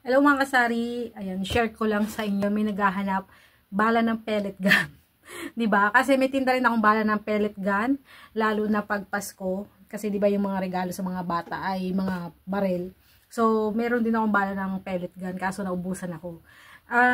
Hello mga kasari, ayan, share ko lang sa inyo, may naghahanap bala ng pellet gun. 'Di ba? Kasi may tinda rin akong bala ng pellet gun, lalo na pag Pasko, kasi 'di ba yung mga regalo sa mga bata ay mga barel. So, meron din akong bala ng pellet gun kaso naubusan ako.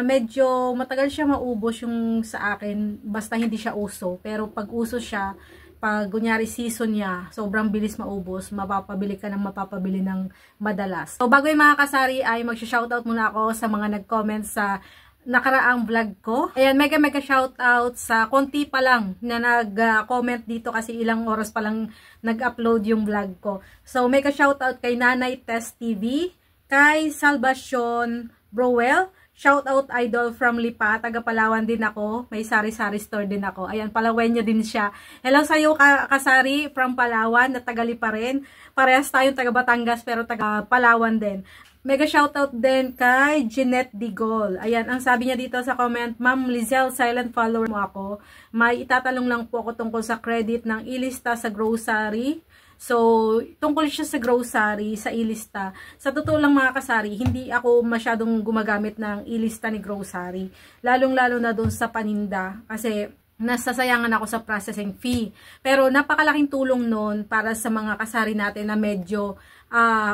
Medyo matagal siya maubos yung sa akin, basta hindi siya uso, pero pag uso siya, pag kunyari season niya, sobrang bilis maubos, mapapabili ka ng mapapabili ng madalas. So, bago yung mga kasari ay mag-shoutout muna ako sa mga nag-comment sa nakaraang vlog ko. Ayan, mega shoutout sa konti pa lang na nag-comment dito kasi ilang oras pa lang nag-upload yung vlog ko. So, mega shoutout kay Nanay Test TV, kay Salvacion Browell, shout out idol from Lipa, taga Palawan din ako, may sari-sari store din ako. Ayan, Palawenyo din siya. Hello sa iyo kasari from Palawan na taga Lipa rin. Parehas tayong taga Batangas pero taga Palawan din. Mega shout out din kay Jeanette Digol. Ayan, ang sabi niya dito sa comment, Ma'am Lizelle, silent follower mo ako. May itatanong lang po ako tungkol sa credit ng ilista sa grocery. So, tungkol siya sa grocery, sa ilista. Sa totoo lang mga kasari, hindi ako masyadong gumagamit ng ilista ni grocery. Lalong-lalo na doon sa paninda. Kasi nasasayangan ako sa processing fee. Pero napakalaking tulong noon para sa mga kasari natin na medyo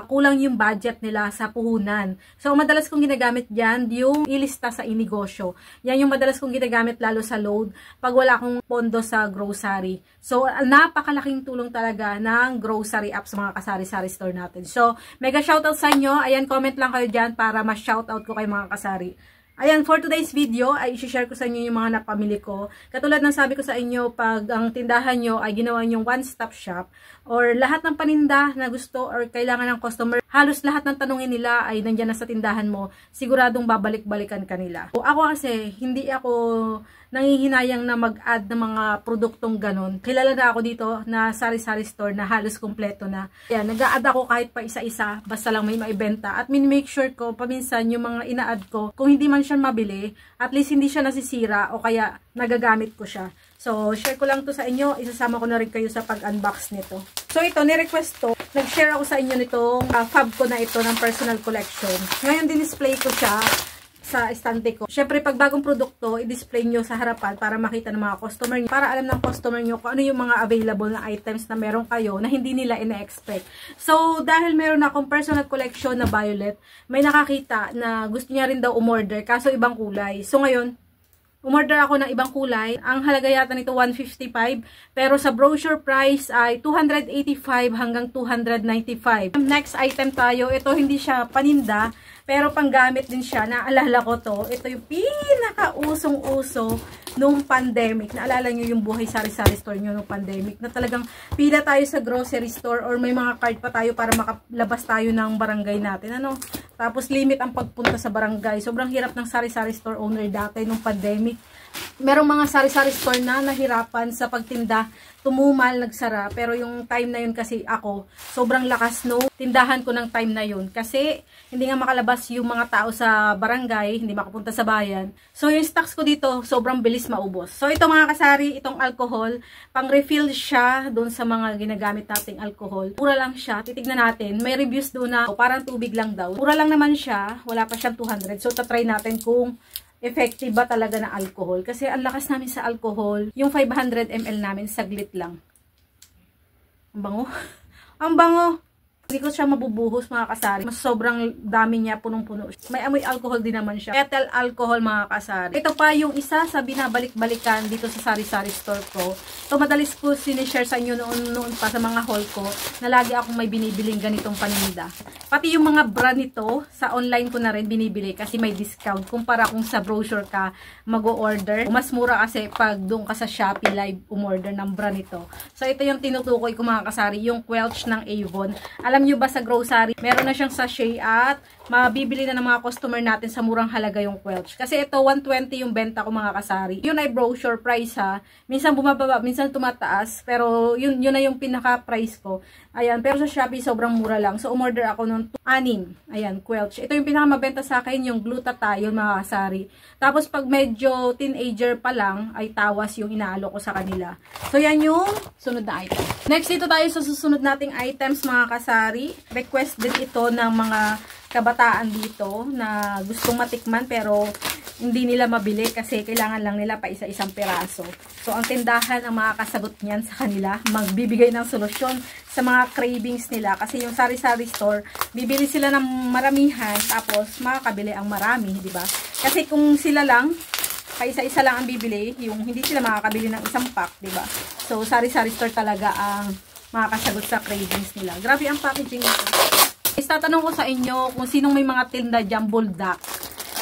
kulang yung budget nila sa puhunan. So, madalas kong ginagamit dyan yung ilista sa inegosyo. Yan yung madalas kong ginagamit lalo sa load pag wala akong pondo sa grocery. So, napakalaking tulong talaga ng grocery app sa mga kasari-sari store natin. So, mega shoutout sa inyo. Ayan, comment lang kayo dyan para ma-shoutout ko kay mga kasari. Ayan, for today's video ay i-share ko sa inyo yung mga napamili ko. Katulad ng sabi ko sa inyo, pag ang tindahan nyo ay ginawa yung one-stop shop or lahat ng paninda na gusto or kailangan ng customer, halos lahat ng tanungin nila ay nandyan na sa tindahan mo, siguradong babalik-balikan ka nila. O ako kasi, hindi ako nangihinayang na mag-add ng mga produktong ganon. Kilala na ako dito na sari-sari store na halos kompleto na. Ayan, nag-a-add ako kahit pa isa-isa, basta lang may maibenta. At min-make sure ko, paminsan yung mga ina-add ko, kung hindi man siya mabili, at least hindi siya nasisira o kaya nagagamit ko siya. So, share ko lang to sa inyo. Isasama ko na rin kayo sa pag-unbox nito. So, ito, ni-request to. Nag-share ako sa inyo nitong fab ko na ito ng personal collection. Ngayon, din-display ko siya sa estante ko. Syempre, pag bagong produkto, i-display nyo sa harapan para makita ng mga customer nyo. Para alam ng customer nyo kung ano yung mga available na items na meron kayo na hindi nila ina-expect. So, dahil meron akong personal collection na violet, may nakakita na gusto niya rin daw umorder, kaso ibang kulay. So, ngayon, umorder ako ng ibang kulay. Ang halaga yata nito 155, pero sa brochure price ay 285 hanggang 295. Next item tayo. Ito hindi siya paninda, pero panggamit din siya. Naalala ko to. Ito yung pinaka-usong-uso nung pandemic. Naalala nyo yung buhay sari-sari store nyo nung pandemic, na talagang pila tayo sa grocery store or may mga card pa tayo para makalabas tayo ng barangay natin. Ano? Tapos limit ang pagpunta sa barangay. Sobrang hirap ng sari-sari store owner dati nung pandemic. Merong mga sari-sari store na nahirapan sa pagtinda, tumumal, nagsara. Pero yung time na yun kasi ako, sobrang lakas no tindahan ko ng time na yun. Kasi hindi nga makalabas yung mga tao sa barangay, hindi makapunta sa bayan. So yung stocks ko dito, sobrang bilis maubos. So ito mga kasari, itong alcohol, pang refill siya doon sa mga ginagamit nating alcohol. Mura lang siya, titignan natin. May reviews doon na parang tubig lang daw. Mura lang naman siya, wala pa siyang 200. So tatry natin kung effective ba talaga na alcohol. Kasi ang lakas namin sa alcohol, yung 500 ml namin, saglit lang. Ang bango. Ang bango. Hindi ko siya mabubuhos mga kasari. Mas sobrang dami niya, punong-puno. May amoy alcohol din naman siya. Ethyl alcohol mga kasari. Ito pa yung isa sa binabalik-balikan dito sa sari-sari store ko. Ito madalis ko sinishare sa inyo noon pa sa mga haul ko na lagi akong may binibiling ganitong paninda. Pati yung mga brand nito, sa online ko na rin binibili kasi may discount. Kumpara kung sa brochure ka mag-o-order. Mas mura kasi pag doon ka sa Shopee Live umorder ng brand nito. So ito yung tinutukoy ko mga kasari, yung Quelch ng Avon. Alam nyo ba sa grocery, meron na siyang sachet at mabibili na ng mga customer natin sa murang halaga yung Quelch. Kasi ito 120 yung benta ko mga kasari. Yun ay brochure price ha. Minsan bumababa, minsan tumataas. Pero yun na yung pinaka price ko. Ayan, pero sa Shopee sobrang mura lang. So umorder ako nung 6. Ayan, Quelch. Ito yung pinaka mabenta sa akin, yung glutathione mga kasari. Tapos pag medyo teenager pa lang, ay tawas yung inaalo ko sa kanila. So yan yung sunod na item. Next dito tayo sa susunod nating items mga kasari. Request din ito ng mga kabataan dito na gustong matikman pero hindi nila mabili kasi kailangan lang nila pa isa-isang piraso. So, ang tindahan ang makakasagot niyan sa kanila, magbibigay ng solusyon sa mga cravings nila. Kasi yung sari-sari store, bibili sila ng maramihan, tapos makakabili ang marami, di ba? Kasi kung sila lang, isa-isa lang ang bibili, yung hindi sila makakabili ng isang pack, di ba? So, sari-sari store talaga ang makakasagot sa cravings nila. Grabe ang packaging nito. Tatanong ko sa inyo kung sinong may mga tinda dyan, buldak.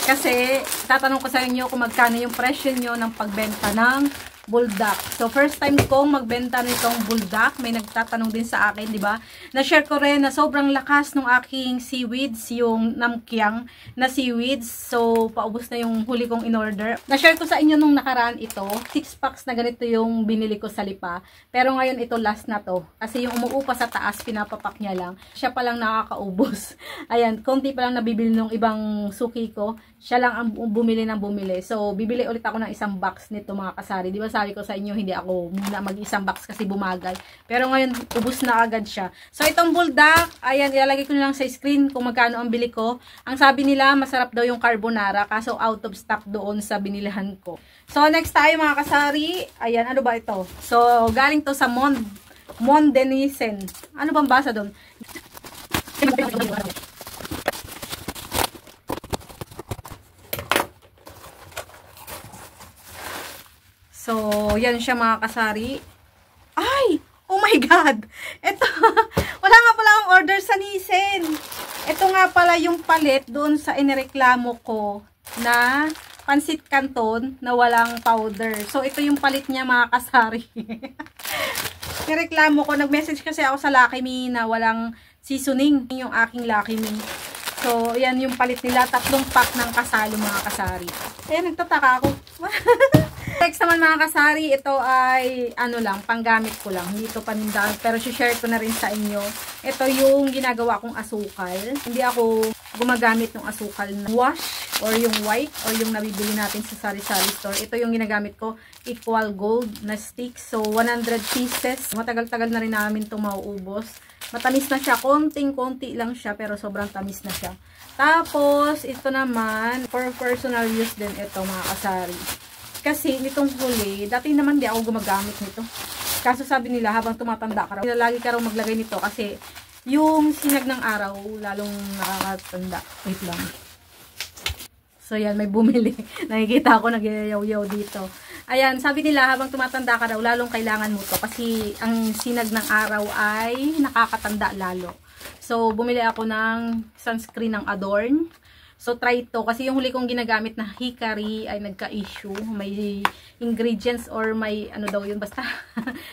Kasi, tatanong ko sa inyo kung magkano yung presyo nyo ng pagbenta ng buldak. So, first time kong magbenta nitong buldak. May nagtatanong din sa akin, di ba? Na-share ko rin na sobrang lakas ng aking seaweeds, yung namkyang na seaweeds. So, paubos na yung huli kong in-order. Na-share ko sa inyo nung nakaraan ito. 6 packs na ganito yung binili ko sa Lipa. Pero ngayon ito last na to. Kasi yung umuupa sa taas, pinapapak niya lang. Siya pa lang nakakaubos. Ayan, konti pa lang nabibili ng ibang suki ko. Siya lang ang bumili ng bumili. So, bibili ulit ako ng isang box nito mga kasari. Di ba sabi ko sa inyo, hindi ako muna mag-isang box kasi bumagal. Pero ngayon, ubus na agad siya. So, itong buldak, ayan, ilalagay ko lang sa screen kung magkano ang bili ko. Ang sabi nila, masarap daw yung carbonara. Kaso, out of stock doon sa binilihan ko. So, next tayo mga kasari. Ayan, ano ba ito? So, galing to sa Mondenisen. Ano bang basa doon? So, yan siya mga kasari. Ay! Oh my God! Ito, wala nga pala akong order sa Nissen. Ito nga pala yung palit doon sa inireklamo ko na pansit canton na walang powder. So, ito yung palit niya mga kasari. Nireklamo ko, nag-message kasi ako sa Lucky Me na walang seasoning yung aking Lucky Me. So, yan yung palit nila. 3 pack ng kasalo mga kasari. Kaya nagtataka ako. Next naman mga kasari, ito ay ano lang, panggamit ko lang. Hindi ito panindahan, pero share ko na rin sa inyo. Ito yung ginagawa kong asukal. Hindi ako gumagamit ng asukal na wash or yung white or yung nabibili natin sa sari-sari store. Ito yung ginagamit ko, Equal Gold na stick. So, 100 pieces. Matagal-tagal na rin namin ito mauubos. Matamis na siya. Konting-konti lang siya, pero sobrang tamis na siya. Tapos, ito naman, for personal use din ito mga kasari. Kasi nitong huli, dati naman di ako gumagamit nito. Kaso sabi nila habang tumatanda ka raw, lagi ka raw maglagay nito kasi yung sinag ng araw lalong nakakatanda. Wait lang. So yan, may bumili. Nakikita ako nagyayaw-yaw dito. Ayan, sabi nila habang tumatanda ka raw, lalong kailangan mo to kasi ang sinag ng araw ay nakakatanda lalo. So bumili ako ng sunscreen ng Adorn. So, try ito. Kasi yung huli kong ginagamit na hickory ay nagka-issue. May ingredients or may ano daw yun. Basta.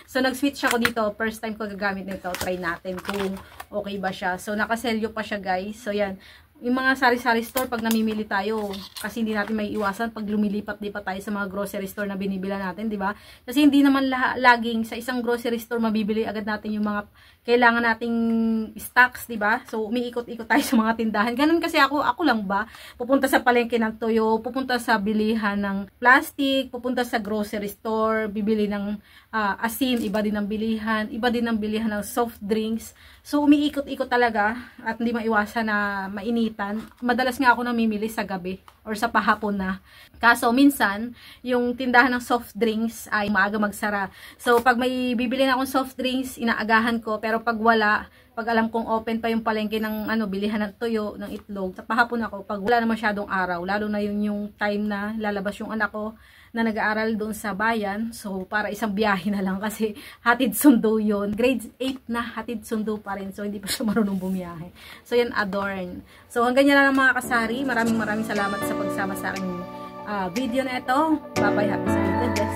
So, nag-switch ako dito. First time ko gagamit nito. Try natin kung okay ba siya. So, nakaselyo pa siya guys. So, yan. Yung mga sari-sari store, pag namimili tayo, kasi hindi natin may iwasan pag lumilipat-lipat tayo sa mga grocery store na binibila natin, di ba? Kasi hindi naman laging sa isang grocery store mabibili agad natin yung mga kailangan nating stocks, di ba? So, umiikot-ikot tayo sa mga tindahan. Ganun kasi ako lang ba? Pupunta sa palengke ng toyo, pupunta sa bilihan ng plastic, pupunta sa grocery store, bibili ng asin, iba din ang bilihan, iba din ang bilihan ng soft drinks. So, umiikot-ikot talaga at hindi maiwasan na mainitan. Madalas nga ako namimili sa gabi or sa pahapon na. Kaso, minsan, yung tindahan ng soft drinks ay maaga magsara. So, pag may bibili na akong soft drinks, inaagahan ko. Pero pag wala, pag alam kong open pa yung palengke ng bilihan ng tuyo, ng itlog, sa pahapon ako, pag wala na masyadong araw, lalo na yung time na lalabas yung anak ko, na nag-aaral doon sa bayan. So, para isang biyahe na lang kasi hatid sundo yun. Grade 8 na, hatid sundo pa rin. So, hindi pa siya marunong bumiyahe. So, yan, Adorn. So, hanggang yan lang mga kasari. Maraming salamat sa pagsama sa aking video na ito. Bye-bye. Happy Sunday.